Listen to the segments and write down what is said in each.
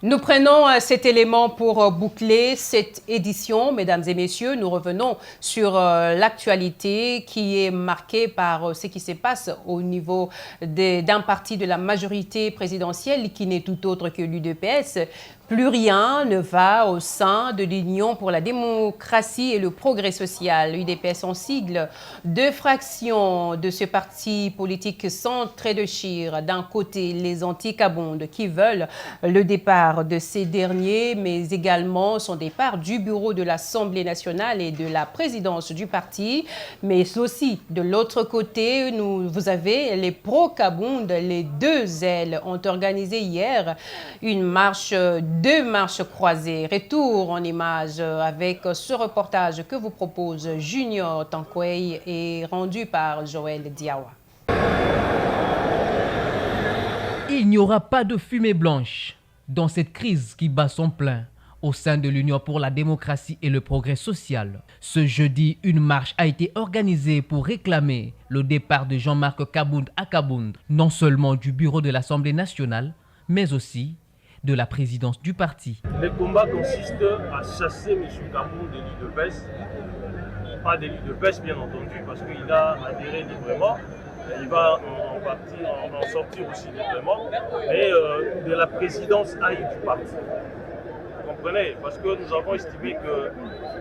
Nous prenons cet élément pour boucler cette édition. Mesdames et messieurs, nous revenons sur l'actualité qui est marquée par ce qui se passe au niveau d'un parti de la majorité présidentielle qui n'est tout autre que l'UDPS. Plus rien ne va au sein de l'Union pour la démocratie et le progrès social. L'UDPS en sigle, deux fractions de ce parti politique sont très de chire. D'un côté, les anti-Kabonde qui veulent le départ de ces derniers, mais également son départ du bureau de l'Assemblée nationale et de la présidence du parti. Mais aussi, de l'autre côté, vous avez les pro-Kabonde. Les deux ailes ont organisé hier une marche, deux marches croisées. Retour en images avec ce reportage que vous propose Junior Tankway et rendu par Joël Diawa. Il n'y aura pas de fumée blanche dans cette crise qui bat son plein au sein de l'Union pour la démocratie et le progrès social. Ce jeudi, une marche a été organisée pour réclamer le départ de Jean-Marc Kabonde à Kabonde, non seulement du bureau de l'Assemblée nationale, mais aussi de la présidence du parti. Le combat consiste à chasser M. Kabonde de l'UDPS, pas de l'UDPS bien entendu, parce qu'il a adhéré librement. Il va en sortir aussi librement, mais de la présidence aille du parti. Vous comprenez? Parce que nous avons estimé que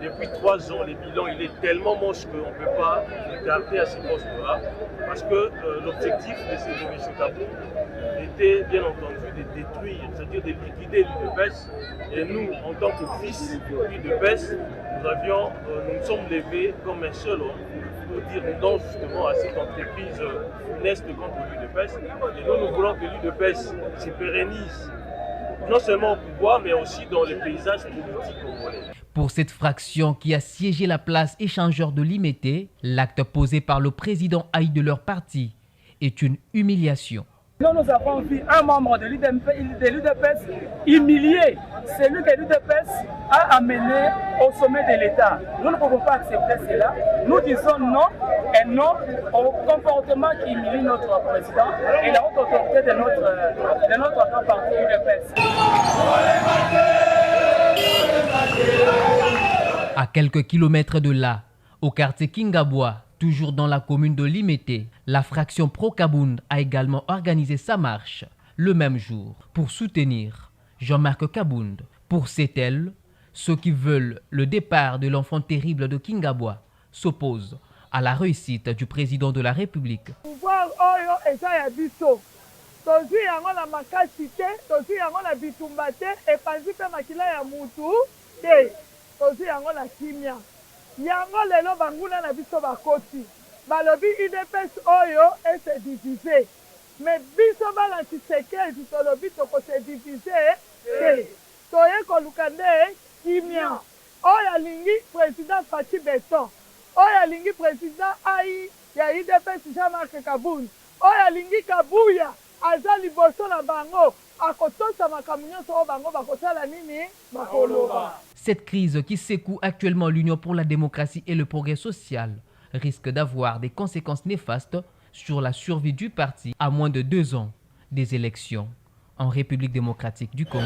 depuis 3 ans, le bilan il est tellement moche qu'on ne peut pas le garder à ce poste-là. Parce que l'objectif de M. Kabonde était bien entendu de détruire, c'est-à-dire de liquider l'UDPS. Et nous, en tant que fils de l'UDPS, nous nous sommes levés comme un seul homme pour dire non justement à cette entreprise funeste contre l'UDPS. Et nous voulons que l'UDPS se pérennise, non seulement au pouvoir, mais aussi dans le paysage politique congolais. Pour cette fraction qui a siégé la place échangeur de l'Imété, l'acte posé par le président Haï de leur parti est une humiliation. Nous avons vu un membre de l'UDPS humilier celui que l'UDPS a amené au sommet de l'État. Nous ne pouvons pas accepter cela. Nous disons non et non au comportement qui humilie notre président et la haute autorité de notre grand parti UDPS. À quelques kilomètres de là, au quartier Kingabwa, toujours dans la commune de Limete, la fraction pro-Kabonde a également organisé sa marche le même jour pour soutenir Jean-Marc Kabonde. Pour cette aile, ceux qui veulent le départ de l'enfant terrible de Kingabwa s'opposent à la réussite du président de la République. Yango lelo banguna na biso bakoti balobi UDPS oyo ese divisé mais biso bala Tshisekedi tolobi toko se divisé toye koluka nde kimia oyo alingi président Faci Beton oyo alingi président Haï ya UDPS Jean-Marc Kabonde oyo alingi Kabuya aza liboso na bango akotosa makambo nyonso oyo bango bakosala nini bakoloba. Cette crise qui secoue actuellement l'Union pour la démocratie et le progrès social risque d'avoir des conséquences néfastes sur la survie du parti à moins de 2 ans des élections en République démocratique du Congo.